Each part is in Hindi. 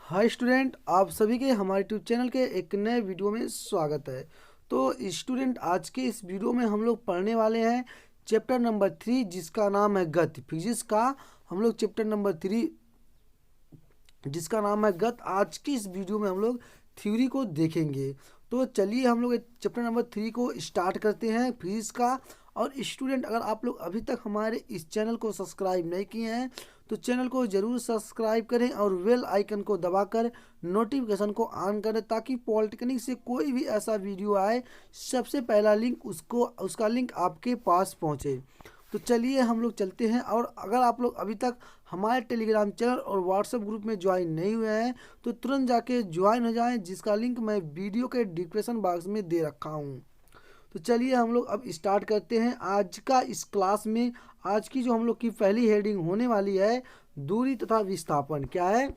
हाय स्टूडेंट, आप सभी के हमारे यूट्यूब चैनल के एक नए वीडियो में स्वागत है। तो स्टूडेंट, आज के इस वीडियो में हम लोग पढ़ने वाले हैं चैप्टर नंबर 3, जिसका नाम है गति। फिजिक्स का हम लोग चैप्टर नंबर 3 जिसका नाम है गत। आज की इस वीडियो में हम लोग थ्योरी को देखेंगे। तो चलिए हम लोग चैप्टर नंबर 3 को स्टार्ट करते हैं फिजिक्स का। और स्टूडेंट, अगर आप लोग अभी तक हमारे इस चैनल को सब्सक्राइब नहीं किए हैं तो चैनल को ज़रूर सब्सक्राइब करें और बेल आइकन को दबाकर नोटिफिकेशन को ऑन करें, ताकि पॉलिटेक्निक से कोई भी ऐसा वीडियो आए सबसे पहला लिंक उसका लिंक आपके पास पहुंचे। तो चलिए हम लोग चलते हैं। और अगर आप लोग अभी तक हमारे टेलीग्राम चैनल और व्हाट्सएप ग्रुप में ज्वाइन नहीं हुए हैं तो तुरंत जाके ज्वाइन हो जाएं, जिसका लिंक मैं वीडियो के डिस्क्रिप्शन बॉक्स में दे रखा हूं। तो चलिए हम लोग अब स्टार्ट करते हैं आज का इस क्लास में। आज की जो हम लोग की पहली हेडिंग होने वाली है, दूरी तथा विस्थापन। क्या है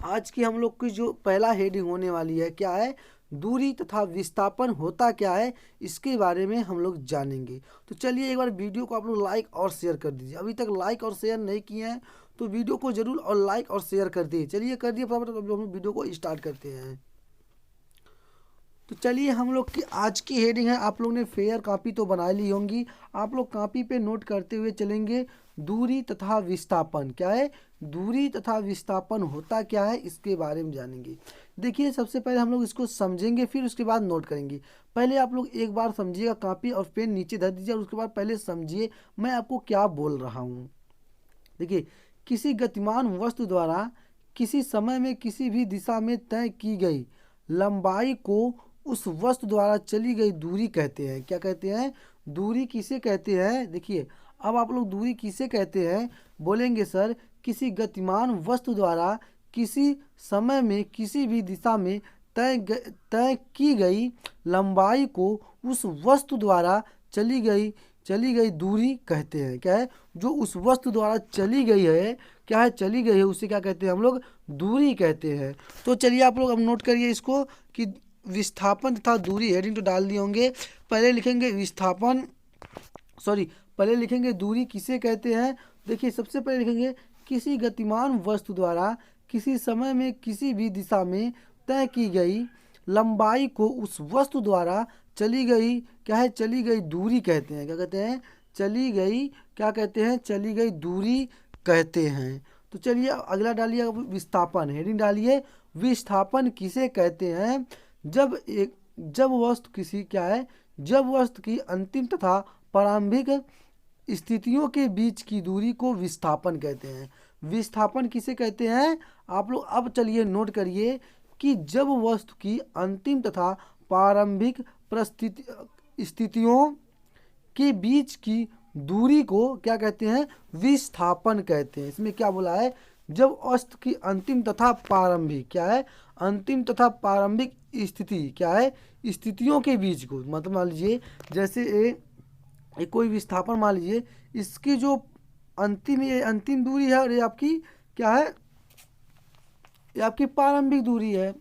आज की हम लोग की जो पहला हेडिंग होने वाली है? क्या है? दूरी तथा विस्थापन होता क्या है, इसके बारे में हम लोग जानेंगे। तो चलिए एक बार वीडियो को आप लोग लाइक और शेयर कर दीजिए। अभी तक लाइक और शेयर नहीं किए हैं तो वीडियो को जरूर और लाइक और शेयर कर दीजिए। चलिए कर दिए फटाफट, अब हम वीडियो को स्टार्ट करते हैं। तो चलिए हम लोग की आज की हेडिंग है, आप लोग ने फेयर कॉपी तो बना ली होंगी, आप लोग कॉपी पे नोट करते हुए चलेंगे। दूरी तथा विस्थापन क्या है? दूरी तथा विस्थापन होता क्या है, इसके बारे में जानेंगे। देखिए, सबसे पहले हम लोग इसको समझेंगे, फिर उसके बाद नोट करेंगे। पहले आप लोग एक बार समझिएगा, कॉपी और पेन नीचे धर दीजिए और उसके बाद पहले समझिए मैं आपको क्या बोल रहा हूँ। देखिए, किसी गतिमान वस्तु द्वारा किसी समय में किसी भी दिशा में तय की गई लंबाई को उस वस्तु द्वारा चली गई दूरी कहते हैं। क्या कहते हैं? दूरी किसे कहते हैं? देखिए, अब आप लोग दूरी किसे कहते हैं बोलेंगे सर, किसी गतिमान वस्तु द्वारा किसी समय में किसी भी दिशा में तय की गई लंबाई को उस वस्तु द्वारा चली गई दूरी कहते हैं। क्या है? जो उस वस्तु द्वारा चली गई है, क्या है? चली गई है, उसे क्या कहते हैं हम लोग? दूरी कहते हैं। तो चलिए आप लोग अब नोट करिए इसको कि विस्थापन तथा दूरी हेडिंग तो डाल दिए होंगे। पहले लिखेंगे विस्थापन, पहले लिखेंगे दूरी किसे कहते हैं। देखिए, सबसे पहले लिखेंगे किसी गतिमान वस्तु द्वारा किसी समय में किसी भी दिशा में तय की गई लंबाई को उस वस्तु द्वारा चली गई, क्या है? चली गई दूरी कहते हैं। क्या कहते हैं? चली गई, क्या कहते हैं? चली गई दूरी कहते हैं। तो चलिए अगला डालिए, विस्थापन हेडिंग डालिए। विस्थापन किसे कहते हैं? जब वस्तु किसी, क्या है? जब वस्तु की अंतिम तथा प्रारंभिक स्थितियों के बीच की दूरी को विस्थापन कहते हैं। विस्थापन किसे कहते हैं? आप लोग अब चलिए नोट करिए कि जब वस्तु की अंतिम तथा प्रारंभिक स्थितियों के बीच की दूरी को क्या कहते हैं? विस्थापन कहते हैं। इसमें क्या बोला है? जब वस्तु की अंतिम तथा प्रारंभिक, क्या है? अंतिम तथा प्रारंभिक स्थिति, क्या है? स्थितियों के बीच को, मतलब मान लीजिए जैसे एक कोई विस्थापन मान लीजिए, इसकी जो अंतिम दूरी है और ये आपकी क्या है? ये आपकी प्रारंभिक दूरी है।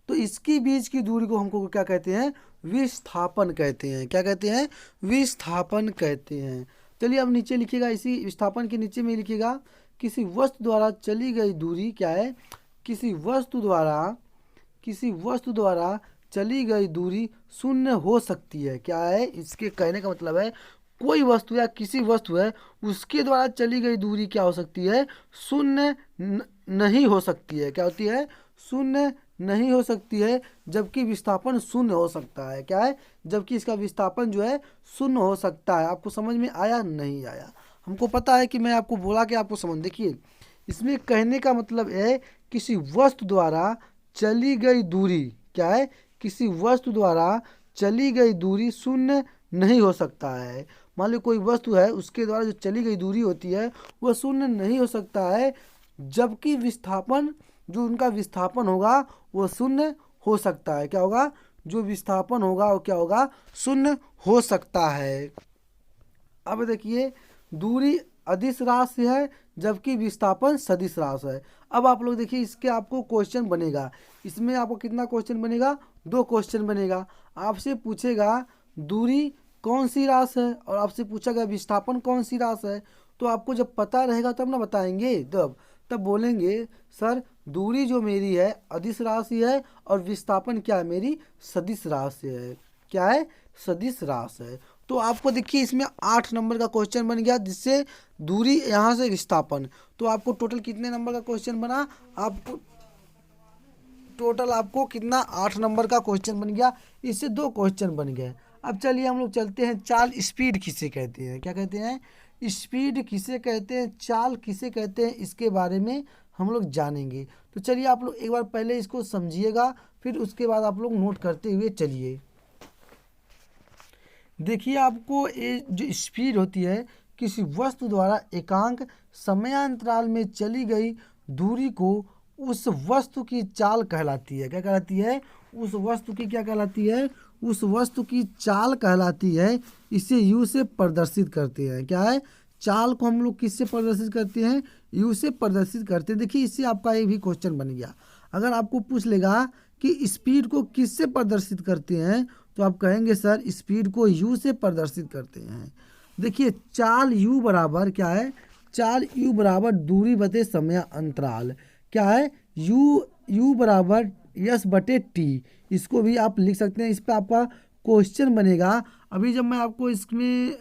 तो इसकी बीच की दूरी को हमको क्या कहते हैं? विस्थापन कहते हैं। क्या कहते हैं? विस्थापन कहते हैं। चलिए अब नीचे लिखिएगा, इसी विस्थापन के नीचे में लिखिएगा किसी वस्तु द्वारा चली गई दूरी, क्या है? किसी वस्तु द्वारा चली गई दूरी शून्य हो सकती है। क्या है? इसके कहने का मतलब है कोई वस्तु या किसी वस्तु है, उसके द्वारा चली गई दूरी क्या हो सकती है? शून्य नहीं हो सकती है। क्या होती है? शून्य नहीं हो सकती है, जबकि विस्थापन शून्य हो सकता है। क्या है? जबकि इसका विस्थापन जो है शून्य हो सकता है। आपको समझ में आया? नहीं आया? हमको पता है कि मैं आपको बोला कि आपको समझ। देखिए, इसमें कहने का मतलब है किसी वस्तु द्वारा चली गई दूरी, क्या है? किसी वस्तु द्वारा चली गई दूरी शून्य नहीं हो सकता है। मान लो कोई वस्तु है, उसके द्वारा जो चली गई दूरी होती है वह शून्य नहीं हो सकता है, जबकि विस्थापन, जो उनका विस्थापन होगा वो शून्य हो सकता है। क्या होगा? जो विस्थापन होगा वो क्या होगा? शून्य हो सकता है। अब देखिए, दूरी अदिश राशि है जबकि विस्थापन सदिश राशि है। अब आप लोग देखिए, इसके आपको क्वेश्चन बनेगा। इसमें आपको कितना क्वेश्चन बनेगा? 2 क्वेश्चन बनेगा। आपसे पूछेगा दूरी कौन सी राशि है और आपसे पूछा गया विस्थापन कौन सी राशि है। तो आपको जब पता रहेगा तब ना बताएंगे, तब बोलेंगे सर दूरी जो मेरी है अदिश राशि है और विस्थापन क्या है मेरी सदिश राशि है। क्या है? सदिश राशि है। तो आपको देखिए इसमें 8 नंबर का क्वेश्चन बन गया, जिससे दूरी यहाँ से विस्थापन। तो आपको टोटल कितने नंबर का क्वेश्चन बना? आपको टोटल आपको कितना 8 नंबर का क्वेश्चन बन गया। इससे 2 क्वेश्चन बन गए। अब चलिए हम लोग चलते हैं चाल स्पीड किसे कहते हैं। क्या कहते हैं? स्पीड किसे कहते हैं, चाल किसे कहते हैं, इसके बारे में हम लोग जानेंगे। तो चलिए आप लोग एक बार पहले इसको समझिएगा, फिर उसके बाद आप लोग नोट करते हुए चलिए। देखिए आपको ये जो स्पीड होती है, किसी वस्तु द्वारा एकांक समयांतराल में चली गई दूरी को उस वस्तु की चाल कहलाती है। क्या कहलाती है? उस वस्तु की क्या कहलाती है? उस वस्तु की चाल कहलाती है। इसे यू से प्रदर्शित करते हैं। क्या है? चाल को हम लोग किससे प्रदर्शित करते हैं? यू से प्रदर्शित करते हैं। देखिए इससे आपका एक भी क्वेश्चन बन गया। अगर आपको पूछ लेगा कि स्पीड को किससे प्रदर्शित करते हैं, तो आप कहेंगे सर स्पीड को यू से प्रदर्शित करते हैं। देखिए चाल यू बराबर क्या है? चाल यू बराबर दूरी बटे समय अंतराल। क्या है? यू बराबर यस बटे टी। इसको भी आप लिख सकते हैं। इस पर आपका क्वेश्चन बनेगा। अभी जब मैं आपको इसमें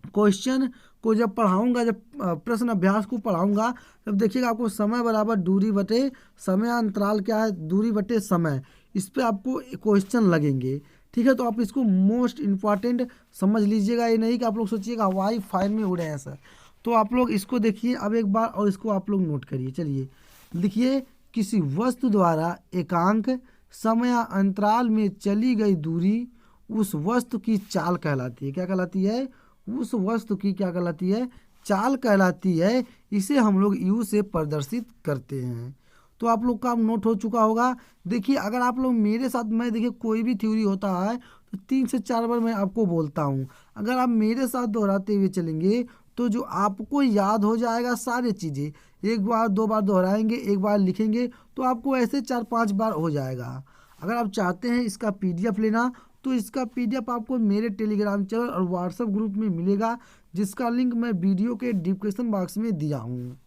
क्वेश्चन को जब पढ़ाऊंगा, जब प्रश्न अभ्यास को पढ़ाऊंगा, तब देखिएगा आपको समय बराबर दूरी बटे समय अंतराल क्या है? दूरी बटे समय। इस पे आपको क्वेश्चन लगेंगे। ठीक है, तो आप इसको मोस्ट इम्पॉर्टेंट समझ लीजिएगा। ये नहीं कि आप लोग सोचिएगा हवाई फाइल में उड़े हैं सर। तो आप लोग इसको देखिए अब एक बार, और इसको आप लोग नोट करिए। चलिए लिखिए, किसी वस्तु द्वारा एकांक समय अंतराल में चली गई दूरी उस वस्तु की चाल कहलाती है। क्या कहलाती है? उस वस्तु की क्या कहलाती है? चाल कहलाती है। इसे हम लोग यू से प्रदर्शित करते हैं। तो आप लोग का नोट हो चुका होगा। देखिए अगर आप लोग मेरे साथ, मैं देखिए कोई भी थ्योरी होता है तो 3 से 4 बार मैं आपको बोलता हूँ। अगर आप मेरे साथ दोहराते हुए चलेंगे तो जो आपको याद हो जाएगा सारी चीज़ें, एक बार 2 बार दोहराएंगे, एक बार लिखेंगे, तो आपको ऐसे 4-5 बार हो जाएगा। अगर आप चाहते हैं इसका PDF लेना, तो इसका PDF आपको मेरे टेलीग्राम चैनल और व्हाट्सएप ग्रुप में मिलेगा, जिसका लिंक मैं वीडियो के डिस्क्रिप्शन बॉक्स में दिया हूँ।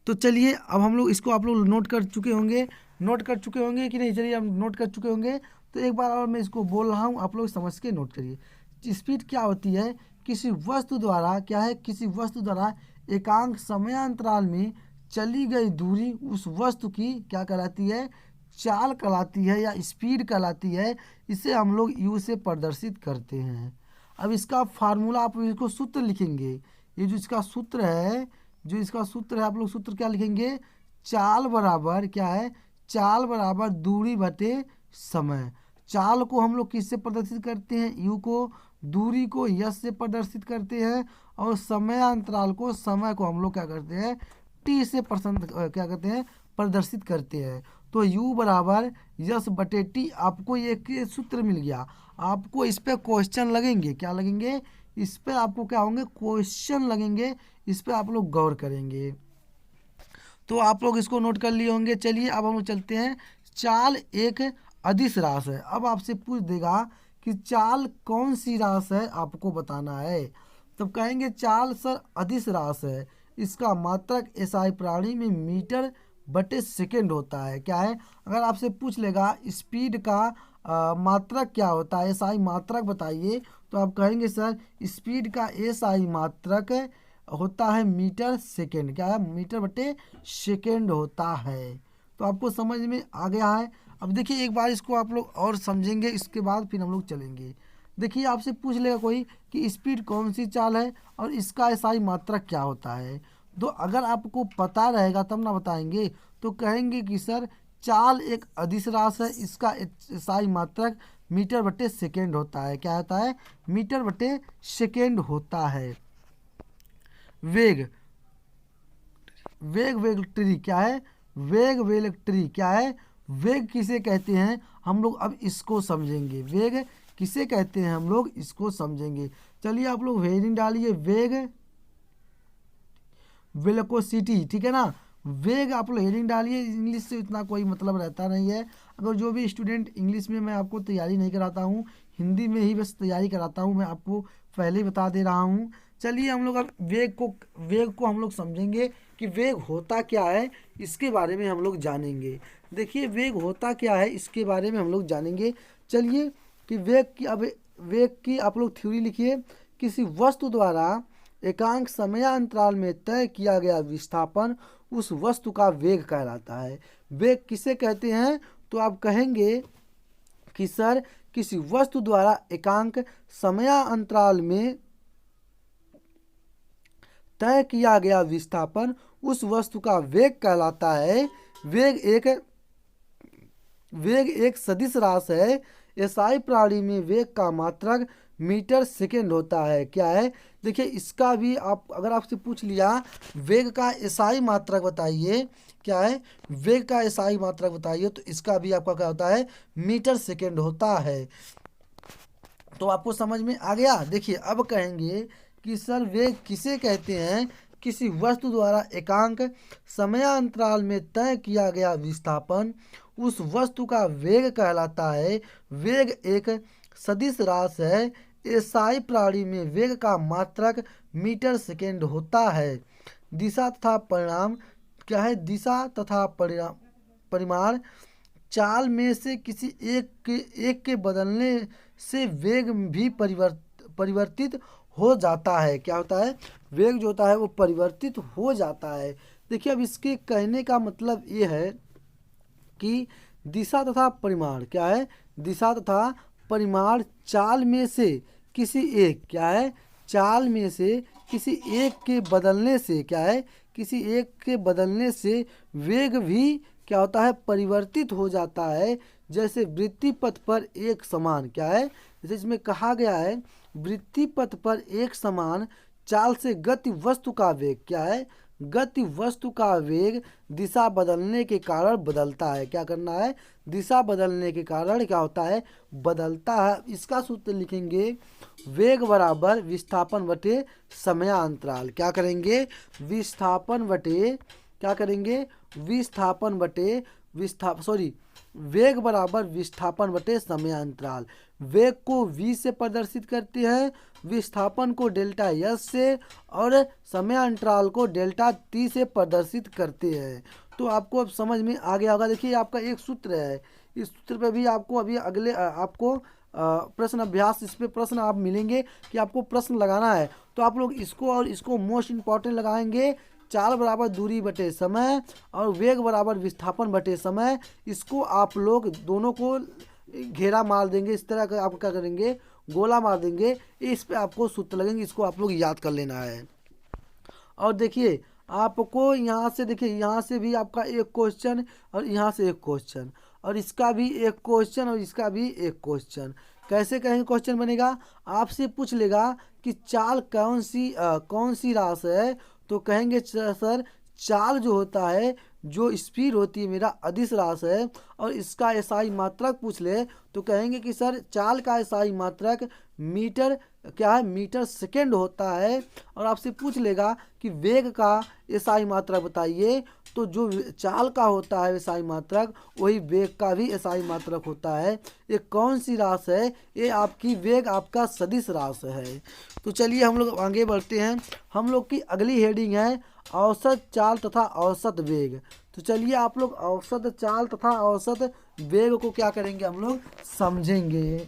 तो चलिए अब हम लोग इसको, आप लोग नोट कर चुके होंगे, कि नहीं? चलिए हम नोट कर चुके होंगे। तो एक बार और मैं इसको बोल रहा हूँ, आप लोग समझ के नोट करिए। स्पीड क्या होती है? किसी वस्तु द्वारा क्या है? किसी वस्तु द्वारा एकांक समयांतराल में चली गई दूरी उस वस्तु की क्या कहलाती है? चाल कहलाती है या स्पीड कहलाती है। इसे हम लोग यू से प्रदर्शित करते हैं। अब इसका फार्मूला, आप इसको सूत्र लिखेंगे। ये जो इसका सूत्र है, आप लोग सूत्र क्या लिखेंगे? चाल बराबर क्या है? चाल बराबर दूरी बटे समय। चाल को हम लोग किससे प्रदर्शित करते हैं? यू को। दूरी को यस से प्रदर्शित करते हैं। और समय अंतराल को, समय को हम लोग क्या करते हैं? टी से क्या करते हैं? प्रदर्शित करते हैं। तो u बराबर यस बटे टी। आपको ये सूत्र मिल गया। आपको इस पे क्वेश्चन लगेंगे। क्या लगेंगे? इस पे आपको क्या होंगे? क्वेश्चन लगेंगे। इस पे आप लोग गौर करेंगे। तो आप लोग इसको नोट कर लिए होंगे। चलिए अब हम लोग चलते हैं। चाल एक अदिश राशि है। अब आपसे पूछ देगा कि चाल कौन सी राशि है, आपको बताना है। तब कहेंगे चाल सर अदिश राशि है। इसका मात्रक एसआई प्राणी में मीटर बटे सेकेंड होता है। क्या है? अगर आपसे पूछ लेगा स्पीड का मात्रक क्या होता है, एसआई मात्रक बताइए, तो आप कहेंगे सर स्पीड का एसआई मात्रक होता है मीटर सेकेंड। क्या है? मीटर बटे सेकेंड होता है। तो आपको समझ में आ गया है। अब देखिए एक बार इसको आप लोग और समझेंगे, इसके बाद फिर हम लोग चलेंगे। देखिए आपसे पूछ लेगा कोई कि स्पीड कौन सी चाल है और इसका एसआई मात्रक क्या होता है। तो अगर आपको पता रहेगा तब ना बताएंगे, तो कहेंगे कि सर चाल एक अदिश राशि है। इसका एसआई मात्रक मीटर बटे सेकेंड होता है। क्या होता है? मीटर बटे सेकेंड होता है। वेग वेक्टरी क्या है? वेग वेक्टरी क्या है? वेग किसे कहते हैं, हम लोग अब इसको समझेंगे। वेग किसे कहते हैं, हम लोग इसको समझेंगे। चलिए आप लोग हेडिंग डालिए, वेग वेलोसिटी। ठीक है ना? वेग आप लोग हेडिंग डालिए। इंग्लिश से इतना कोई मतलब रहता नहीं है। अगर जो भी स्टूडेंट इंग्लिश में मैं आपको तैयारी नहीं कराता हूँ, हिंदी में ही बस तैयारी कराता हूँ, मैं आपको पहले ही बता दे रहा हूँ। चलिए हम लोग अब वेग को हम लोग समझेंगे कि वेग होता क्या है इसके बारे में हम लोग जानेंगे। देखिए वेग होता क्या है इसके बारे में हम लोग जानेंगे। चलिए कि वेग की आप लोग थ्योरी लिखिए। किसी वस्तु द्वारा एकांक समयांतराल में तय किया गया विस्थापन उस वस्तु का वेग कहलाता है। वेग किसे कहते हैं? तो आप कहेंगे कि सर किसी वस्तु द्वारा एकांक समयांतराल में तय किया गया विस्थापन उस वस्तु का वेग कहलाता है। वेग एक सदिश राशि है। एसआई प्रणाली में वेग का मात्रक मीटर सेकेंड होता है। क्या है? देखिए इसका भी आप अगर आपसे पूछ लिया वेग का एसआई मात्रक बताइए, क्या है वेग का एसआई मात्रक बताइए, तो इसका भी आपका क्या होता है? मीटर सेकेंड होता है। तो आपको समझ में आ गया। देखिए अब कहेंगे कि सर वेग किसे कहते हैं? किसी वस्तु द्वारा एकांक समयांतराल में तय किया गया विस्थापन उस वस्तु का वेग कहलाता है। वेग एक सदिश राशि है। एसआई प्रणाली में वेग का मात्रक मीटर सेकेंड होता है। दिशा तथा परिणाम क्या है? दिशा तथा परिमाण चाल में से किसी एक के बदलने से वेग भी परिवर्तित हो जाता है। क्या होता है? वेग जो होता है वो परिवर्तित हो जाता है। देखिए अब इसके कहने का मतलब ये है कि दिशा तथा परिमाण क्या है? दिशा तथा परिमाण चाल में से किसी एक क्या है? चाल में से किसी एक के बदलने से क्या है? किसी एक के बदलने से वेग भी क्या होता है? परिवर्तित हो जाता है। जैसे वृत्ति पथ पर एक समान क्या है? जैसे इसमें कहा गया है वृत्ति पथ पर एक समान चाल से गति वस्तु का वेग क्या है? गति वस्तु का वेग दिशा बदलने के कारण बदलता है। क्या करना है? दिशा बदलने के कारण क्या होता है? बदलता है। इसका सूत्र लिखेंगे वेग बराबर विस्थापन बटे समयांतराल। क्या करेंगे? विस्थापन बटे क्या करेंगे? विस्थापन बटे वेग बराबर विस्थापन बटे समयांतराल। वेग को v से प्रदर्शित करते हैं, विस्थापन को डेल्टा एस से और समयांतराल को डेल्टा t से प्रदर्शित करते हैं। तो आपको अब समझ में आ गया होगा। देखिए आपका एक सूत्र है, इस सूत्र पे भी आपको अभी अगले आपको प्रश्न अभ्यास इस पे प्रश्न आप मिलेंगे कि आपको प्रश्न लगाना है। तो आप लोग इसको और इसको मोस्ट इम्पॉर्टेंट लगाएंगे। चाल बराबर दूरी बटे समय और वेग बराबर विस्थापन बटे समय। इसको आप लोग दोनों को घेरा मार देंगे, इस तरह का आप क्या करेंगे? गोला मार देंगे। इस पे आपको सूत्र लगेंगे, इसको आप लोग याद कर लेना है। और देखिए आपको यहाँ से देखिए यहाँ से भी आपका एक क्वेश्चन और यहाँ से एक क्वेश्चन और इसका भी एक क्वेश्चन और इसका भी एक क्वेश्चन। कैसे कहेंगे क्वेश्चन बनेगा? आपसे पूछ लेगा कि चाल कौन सी राशि है, तो कहेंगे सर चाल जो होता है जो स्पीड होती है मेरा अदिश राशि है और इसका एसआई मात्रक पूछ ले तो कहेंगे कि सर चाल का एसआई मात्रक मीटर क्या है? मीटर सेकेंड होता है। और आपसे पूछ लेगा कि वेग का एसआई मात्रक बताइए, तो जो चाल का होता है एसआई मात्रक वही वेग का भी एसआई मात्रक होता है। ये कौन सी राशि है? ये आपकी वेग आपका सदिश राशि है। तो चलिए हम लोग आगे बढ़ते हैं। हम लोग की अगली हेडिंग है औसत चाल तथा औसत वेग। तो चलिए आप लोग औसत चाल तथा औसत वेग को क्या करेंगे? हम लोग समझेंगे।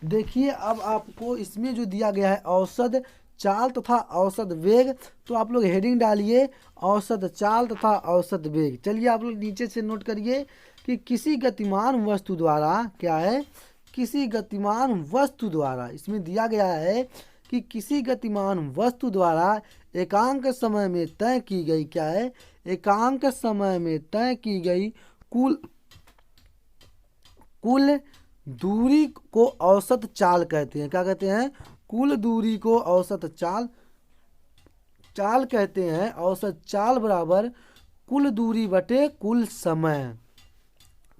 देखिए अब आपको इसमें जो दिया गया है औसत चाल तथा औसत वेग, तो आप लोग हेडिंग डालिए औसत चाल तथा औसत वेग। चलिए आप लोग नीचे से नोट करिए कि किसी गतिमान वस्तु द्वारा क्या है? किसी गतिमान वस्तु द्वारा, इसमें दिया गया है कि किसी गतिमान वस्तु द्वारा एकांक समय में तय की गई क्या है? एकांक समय में तय की गई कुल दूरी को औसत चाल कहते हैं। क्या कहते हैं? कुल दूरी को औसत चाल कहते हैं। औसत चाल बराबर कुल दूरी बटे कुल समय।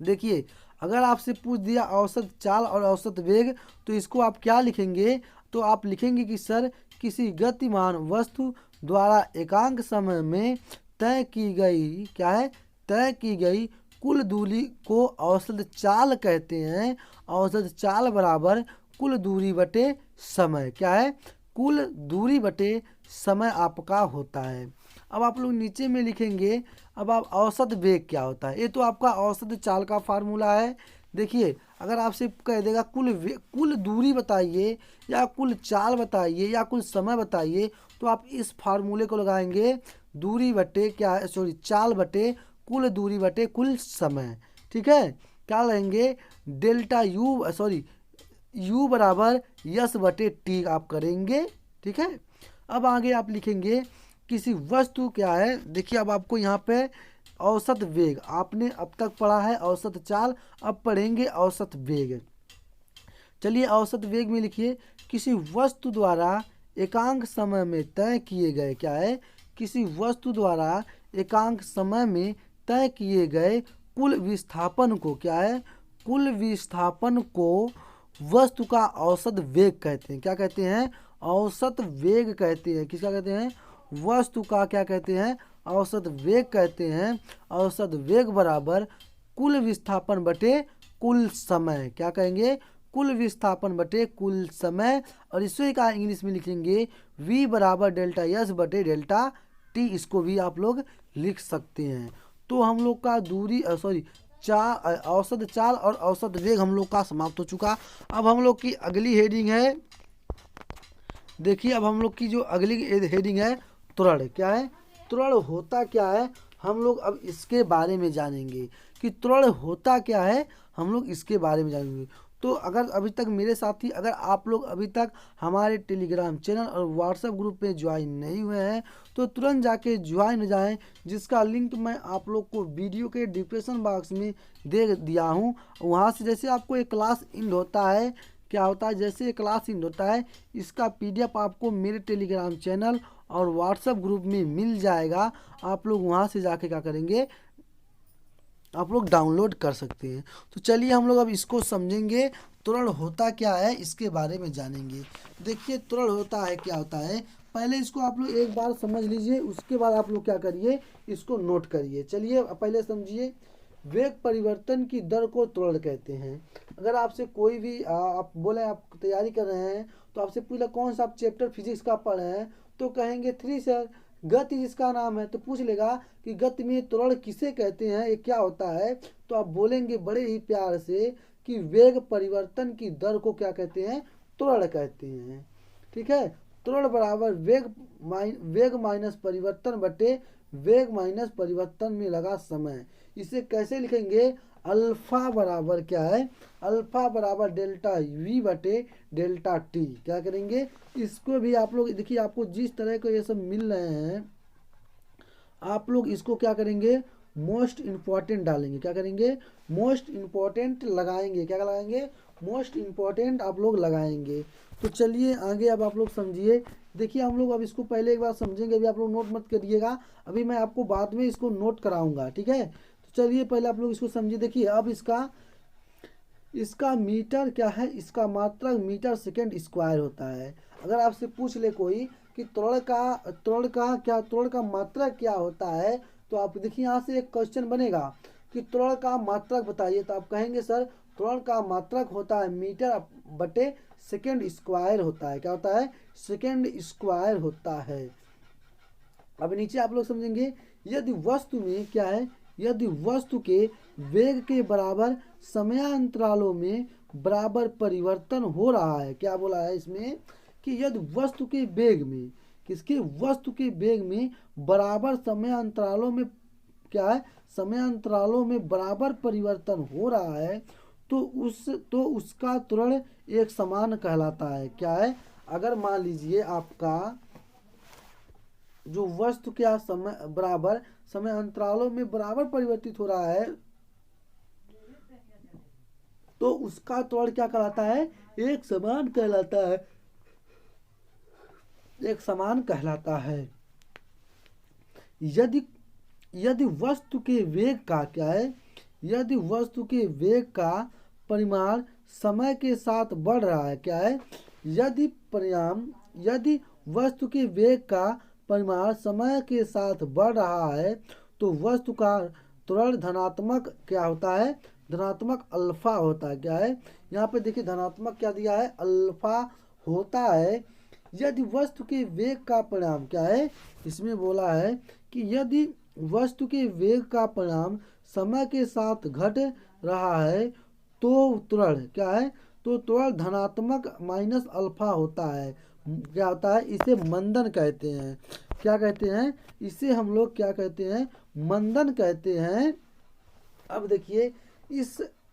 देखिए अगर आपसे पूछ दिया औसत चाल और औसत वेग, तो इसको आप क्या लिखेंगे? तो आप लिखेंगे कि सर किसी गतिमान वस्तु द्वारा एकांक समय में तय की गई क्या है? तय की गई कुल दूरी को औसत चाल कहते हैं। औसत चाल बराबर कुल दूरी बटे समय क्या है? कुल दूरी बटे समय आपका होता है। अब आप लोग नीचे में लिखेंगे, अब आप औसत वेग क्या होता है। ये तो आपका औसत चाल का फार्मूला है। देखिए, अगर आपसे कह देगा कुल दूरी बताइए या कुल चाल बताइए या कुल समय बताइए, तो आप इस फार्मूले को लगाएंगे, दूरी बटे क्या है, सॉरी, चाल बटे कुल दूरी बटे कुल समय। ठीक है, क्या लेंगे, डेल्टा यू, सॉरी, यू बराबर यस बटे टी आप करेंगे। ठीक है, अब आगे आप लिखेंगे किसी वस्तु क्या है। देखिए, अब आपको यहाँ पे औसत वेग आपने अब तक पढ़ा है, औसत चाल, अब पढ़ेंगे औसत वेग। चलिए, औसत वेग में लिखिए, किसी वस्तु द्वारा एकांक समय में तय किए गए, क्या है, किसी वस्तु द्वारा एकांक समय में तय किए गए कुल विस्थापन को, क्या है, कुल विस्थापन को वस्तु का औसत वेग कहते हैं। क्या कहते हैं, औसत वेग कहते हैं। किसका कहते हैं, वस्तु का क्या कहते हैं, औसत वेग कहते हैं। औसत वेग बराबर कुल विस्थापन बटे कुल समय, क्या कहेंगे, कुल विस्थापन बटे कुल समय। और इसे का इंग्लिश में लिखेंगे v बराबर डेल्टा यस बटे डेल्टा टी, इसको भी आप लोग लिख सकते हैं। तो हम लोग का दूरी, सॉरी, औसत चाल और औसत वेग हम लोग का समाप्त हो चुका। अब हम लोग की अगली हेडिंग है, देखिए, अब हम लोग की जो अगली हेडिंग है, त्वरण। क्या है, त्वरण होता क्या है, हम लोग अब इसके बारे में जानेंगे कि त्वरण होता क्या है, हम लोग इसके बारे में जानेंगे। तो अगर अभी तक मेरे साथी, अगर आप लोग अभी तक हमारे टेलीग्राम चैनल और व्हाट्सएप ग्रुप में ज्वाइन नहीं हुए हैं, तो तुरंत जाके ज्वाइन हो जाएं, जिसका लिंक मैं आप लोग को वीडियो के डिस्क्रिप्शन बॉक्स में दे दिया हूं। वहां से जैसे आपको एक क्लास इंड होता है, क्या होता है, जैसे क्लास इंड होता है, इसका PDF आपको मेरे टेलीग्राम चैनल और व्हाट्सएप ग्रुप में मिल जाएगा। आप लोग वहां से जाके क्या करेंगे, आप लोग डाउनलोड कर सकते हैं। तो चलिए, हम लोग अब इसको समझेंगे, त्वरण होता क्या है, इसके बारे में जानेंगे। देखिए, त्वरण होता है क्या होता है, पहले इसको आप लोग एक बार समझ लीजिए, उसके बाद आप लोग क्या करिए, इसको नोट करिए। चलिए, पहले समझिए, वेग परिवर्तन की दर को त्वरण कहते हैं। अगर आपसे कोई भी आप बोले, आप तैयारी कर रहे हैं, तो आपसे पूछा कौन सा आप चैप्टर फिजिक्स का पढ़ रहे हैं, तो कहेंगे 3 सर, गति जिसका नाम है, तो पूछ लेगा कि गति में त्वरण किसे कहते हैं, ये क्या होता है, तो आप बोलेंगे बड़े ही प्यार से कि वेग परिवर्तन की दर को क्या कहते हैं, त्वरण कहते हैं। ठीक है, त्वरण बराबर वेग माइनस परिवर्तन बटे वेग माइनस परिवर्तन में लगा समय। इसे कैसे लिखेंगे, अल्फा बराबर क्या है, अल्फा बराबर डेल्टा वी बटे डेल्टा टी। क्या करेंगे, इसको भी आप लोग देखिए, आपको जिस तरह के ये सब मिल रहे हैं, आप लोग इसको क्या करेंगे, मोस्ट इम्पॉर्टेंट डालेंगे। क्या करेंगे, मोस्ट इम्पॉर्टेंट लगाएंगे। क्या लगाएंगे, मोस्ट इम्पॉर्टेंट आप लोग लगाएंगे। तो चलिए आगे, अब आप लोग समझिए। देखिए, हम लोग अब इसको पहले एक बार समझेंगे, अभी आप लोग नोट मत करिएगा, अभी मैं आपको बाद में इसको नोट कराऊंगा। ठीक है, तो चलिए पहले आप लोग इसको समझिए। देखिए, अब इसका मीटर क्या है, इसका मात्रक मीटर सेकेंड स्क्वायर होता है। अगर आपसे पूछ ले कोई कि त्वरण का मात्रक क्या होता है, तो आप देखिए, यहाँ से एक क्वेश्चन बनेगा कि त्वरण का मात्रक बताइए, तो आप कहेंगे सर, त्वरण का मात्रक होता है मीटर बटे सेकेंड स्क्वायर होता है। क्या होता है, सेकेंड स्क्वायर होता है। अब नीचे आप लोग समझेंगे, यदि वस्तु में क्या है, यदि वस्तु के वेग के बराबर समयांतरालों में बराबर परिवर्तन हो रहा है, क्या बोला है इसमें, कि यदि वस्तु के वेग में, किसके, वस्तु के वेग में बराबर समयांतरालों में, क्या है, समयांतरालों में बराबर परिवर्तन हो रहा है, तो उसका त्वरण एक समान कहलाता है। क्या है, अगर मान लीजिए आपका जो वस्तु क्या बराबर समय अंतरालों में बराबर परिवर्तित हो रहा है, तो उसका त्वरण क्या कहलाता है, एक समान कहलाता है, एक समान कहलाता है। यदि वस्तु के वेग का क्या है, यदि वस्तु के वेग का परिमाण समय के साथ बढ़ रहा है, क्या है, यदि वस्तु के वेग का परिमाण समय के साथ बढ़ रहा है, तो वस्तु का त्वरण धनात्मक क्या होता है, धनात्मक अल्फा होता है। क्या है, यहाँ पे देखिए धनात्मक क्या दिया है, अल्फा होता है। यदि वस्तु के वेग का परिणाम क्या है, इसमें बोला है कि यदि वस्तु के वेग का परिणाम समय के साथ घट रहा है तो त्वरण क्या है, तो त्वरण धनात्मक माइनस अल्फा होता है। क्या होता है, इसे मंदन कहते हैं। क्या कहते हैं, इसे हम लोग क्या कहते हैं, मंदन कहते हैं। अब देखिए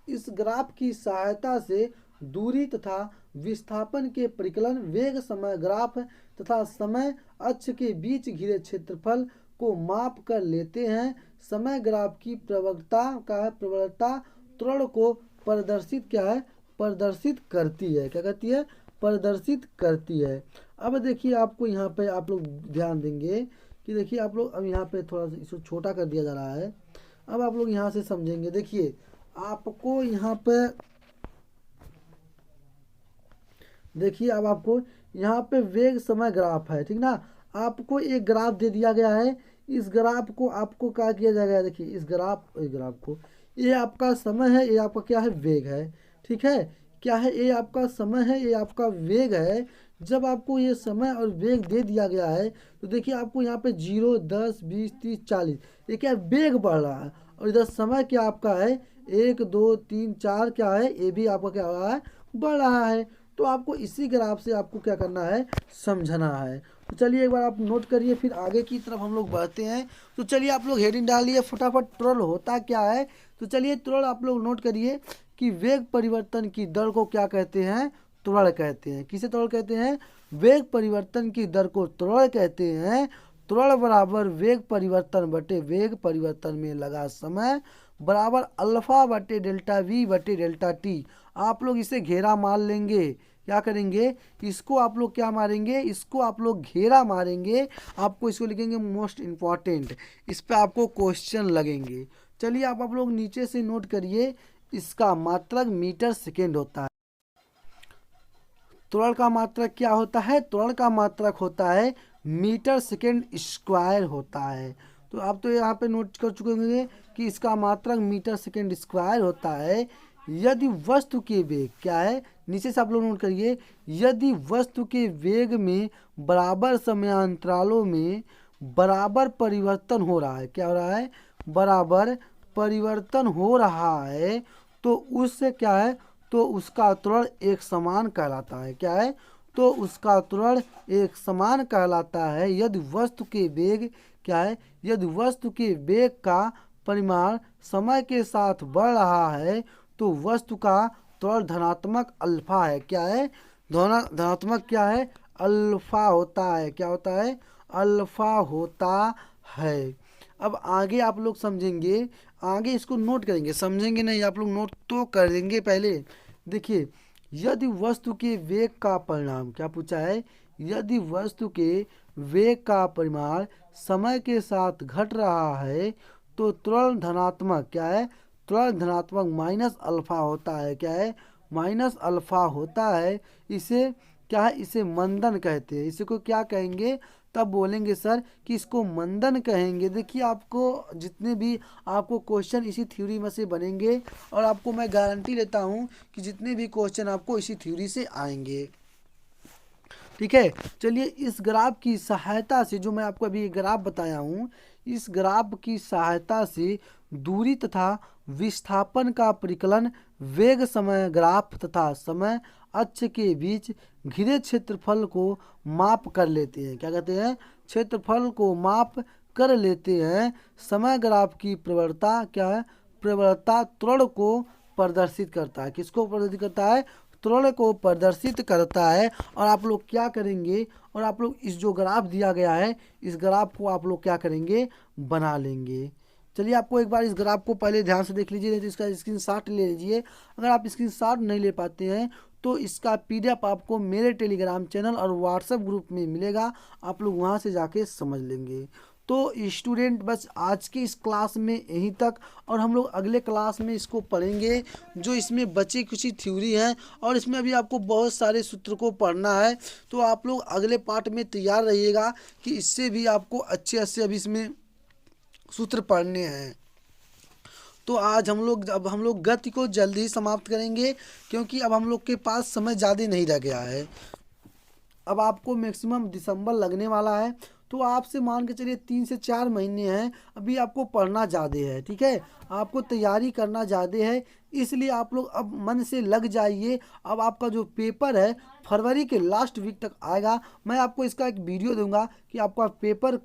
इस ग्राफ की सहायता से दूरी तथा विस्थापन के परिकलन वेग समय ग्राफ तथा समय अक्ष के बीच घिरे क्षेत्रफल को माप कर लेते हैं। समय ग्राफ की प्रवणता त्वरण को प्रदर्शित क्या है, प्रदर्शित करती है। क्या कहती है, प्रदर्शित करती है। अब देखिए आपको यहाँ पे आप लोग ध्यान देंगे कि देखिए आप लोग अब यहाँ पे थोड़ा सा इसको छोटा कर दिया जा रहा है। अब आप लोग यहाँ से समझेंगे। देखिए आपको यहाँ पे देखिए अब आपको यहाँ पे वेग समय ग्राफ है, ठीक ना। आपको एक ग्राफ दे दिया गया है। इस ग्राफ को आपको क्या किया जाएगा, देखिए इस ग्राफ को, ये आपका समय है, ये आपका क्या है, वेग है। ठीक है, क्या है, ये आपका समय है, ये आपका वेग है। जब आपको ये समय और वेग दे दिया गया है तो देखिए आपको यहाँ पे 0, 10, 20, 30, 40 ये क्या है, वेग बढ़ रहा है। और इधर समय क्या आपका है, 1, 2, 3, 4 क्या है, ये भी आपका क्या हो रहा है, बढ़ रहा है। तो आपको इसी ग्राफ से आपको क्या करना है, समझना है। तो चलिए एक बार आप नोट करिए, फिर आगे की तरफ हम लोग बढ़ते हैं। तो चलिए आप लोग हेडिंग डालिए फटाफट, त्वरण होता क्या है। तो चलिए त्वरण आप लोग नोट करिए कि वेग परिवर्तन की दर को क्या कहते हैं, त्वरण कहते हैं। किसे त्वरण कहते हैं, वेग परिवर्तन की दर को त्वरण कहते हैं। त्वरण बराबर वेग परिवर्तन बटे वेग परिवर्तन में लगा समय बराबर अल्फा बटे डेल्टा वी बटे डेल्टा टी। आप लोग इसे घेरा मार लेंगे। क्या करेंगे, इसको आप लोग क्या मारेंगे, इसको आप लोग घेरा मारेंगे। आपको इसको लिखेंगे मोस्ट इम्पॉर्टेंट, इस पे आपको क्वेश्चन लगेंगे। चलिए आप लोग नीचे से नोट करिए, इसका मात्रक मीटर सेकेंड होता है। त्वरण का मात्रक क्या होता है, त्वरण का मात्रक होता है मीटर सेकेंड स्क्वायर होता है। तो आप तो यहाँ पे नोट कर चुके होंगे कि इसका मात्रक मीटर सेकेंड स्क्वायर होता है। यदि वस्तु के वेग क्या है, नीचे से आप लोग नोट करिए, यदि वस्तु के वेग में बराबर समयांतरालों में बराबर परिवर्तन हो रहा है, क्या हो रहा है, बराबर परिवर्तन हो रहा है, तो उससे क्या है, तो उसका त्वरण एक समान कहलाता है। क्या है, तो उसका त्वरण एक समान कहलाता है। यदि वस्तु के वेग क्या है, यदि वस्तु के वेग का परिमाण समय के साथ बढ़ रहा है तो वस्तु का त्वरण धनात्मक अल्फा है। क्या है, धनात्मक क्या है, अल्फा होता है। क्या होता है, अल्फा होता है। अब आगे आप लोग समझेंगे, आगे इसको नोट करेंगे, समझेंगे नहीं, आप लोग नोट तो करेंगे पहले। देखिए यदि वस्तु के वेग का परिणाम क्या पूछा है, यदि वस्तु के वेग का परिमाण समय के साथ घट रहा है तो त्वरण धनात्मक क्या है, त्वरण धनात्मक माइनस अल्फा होता है। क्या है, माइनस अल्फा होता है। इसे क्या है, इसे मंदन कहते हैं। इसे को क्या कहेंगे, तब बोलेंगे सर कि इसको मंदन कहेंगे। देखिए आपको जितने भी आपको क्वेश्चन इसी थ्योरी में से बनेंगे और आपको मैं गारंटी देता हूँ कि जितने भी क्वेश्चन आपको इसी थ्योरी से आएंगे। ठीक है, चलिए इस ग्राफ की सहायता से, जो मैं आपको अभी ग्राफ बताया हूँ, इस ग्राफ की सहायता से दूरी तथा विस्थापन का परिकलन वेग समय ग्राफ तथा समय अक्ष के बीच घिरे क्षेत्रफल को माप कर लेते हैं। क्या कहते हैं, क्षेत्रफल को माप कर लेते हैं। समय ग्राफ की प्रवणता क्या है, प्रवणता त्वरण को प्रदर्शित करता है। किसको प्रदर्शित करता है, त्वरण को प्रदर्शित करता है। और आप लोग क्या करेंगे, और आप लोग इस जो ग्राफ दिया गया है इस ग्राफ को आप लोग क्या करेंगे, बना लेंगे। चलिए आपको एक बार इस ग्राफ को पहले ध्यान से देख लीजिए, नहीं तो इसका स्क्रीनशॉट ले लीजिए। अगर आप स्क्रीनशॉट नहीं ले पाते हैं तो इसका पीडीएफ आपको मेरे टेलीग्राम चैनल और व्हाट्सएप ग्रुप में मिलेगा, आप लोग वहां से जाके समझ लेंगे। तो स्टूडेंट बस आज की इस क्लास में यहीं तक, और हम लोग अगले क्लास में इसको पढ़ेंगे जो इसमें बची कुछ थ्योरी है, और इसमें अभी आपको बहुत सारे सूत्र को पढ़ना है। तो आप लोग अगले पार्ट में तैयार रहिएगा कि इससे भी आपको अच्छे से अभी इसमें सूत्र पढ़ने हैं। तो आज अब हम लोग गति को जल्दी ही समाप्त करेंगे, क्योंकि अब हम लोग के पास समय ज़्यादा नहीं रह गया है। अब आपको मैक्सिमम दिसंबर लगने वाला है, तो आपसे मान के चलिए 3 से 4 महीने हैं, अभी आपको पढ़ना ज़्यादा है, ठीक है, आपको तैयारी करना ज़्यादा है, इसलिए आप लोग अब मन से लग जाइए। अब आपका जो पेपर है फरवरी के लास्ट वीक तक आएगा। मैं आपको इसका एक वीडियो दूंगा कि आपका पेपर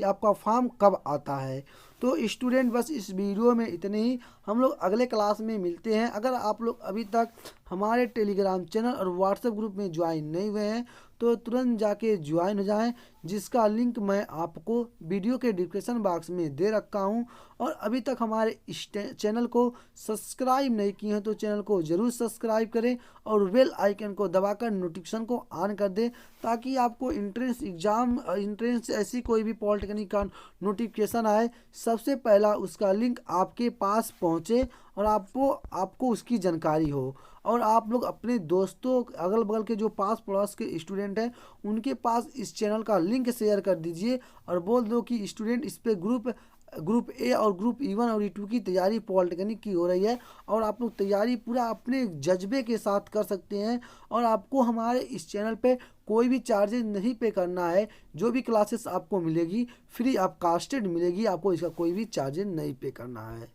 आपका फॉर्म कब आता है। तो स्टूडेंट बस इस वीडियो में इतने ही, हम लोग अगले क्लास में मिलते हैं। अगर आप लोग अभी तक हमारे टेलीग्राम चैनल और व्हाट्सएप ग्रुप में ज्वाइन नहीं हुए हैं तो तुरंत जाके ज्वाइन हो जाएं, जिसका लिंक मैं आपको वीडियो के डिस्क्रिप्शन बॉक्स में दे रखा हूं। और अभी तक हमारे इस चैनल को सब्सक्राइब नहीं किए हैं तो चैनल को ज़रूर सब्सक्राइब करें और बेल आइकन को दबाकर नोटिफिकेशन को ऑन कर दें, ताकि आपको इंट्रेंस ऐसी कोई भी पॉलिटेक्निक का नोटिफिकेशन आए, सबसे पहला उसका लिंक आपके पास पहुंचे और आपको उसकी जानकारी हो। और आप लोग अपने दोस्तों, अगल बगल के जो पास पड़ोस के स्टूडेंट हैं उनके पास इस चैनल का लिंक शेयर कर दीजिए और बोल दो कि स्टूडेंट इस पे ग्रुप ए और ग्रुप E1 और E2 की तैयारी पॉलिटेक्निक की हो रही है, और आप लोग तैयारी पूरा अपने जज्बे के साथ कर सकते हैं। और आपको हमारे इस चैनल पे कोई भी चार्जेस नहीं पे करना है, जो भी क्लासेस आपको मिलेगी फ्री ऑफ कास्टेड मिलेगी, आपको इसका कोई भी चार्जेस नहीं पे करना है।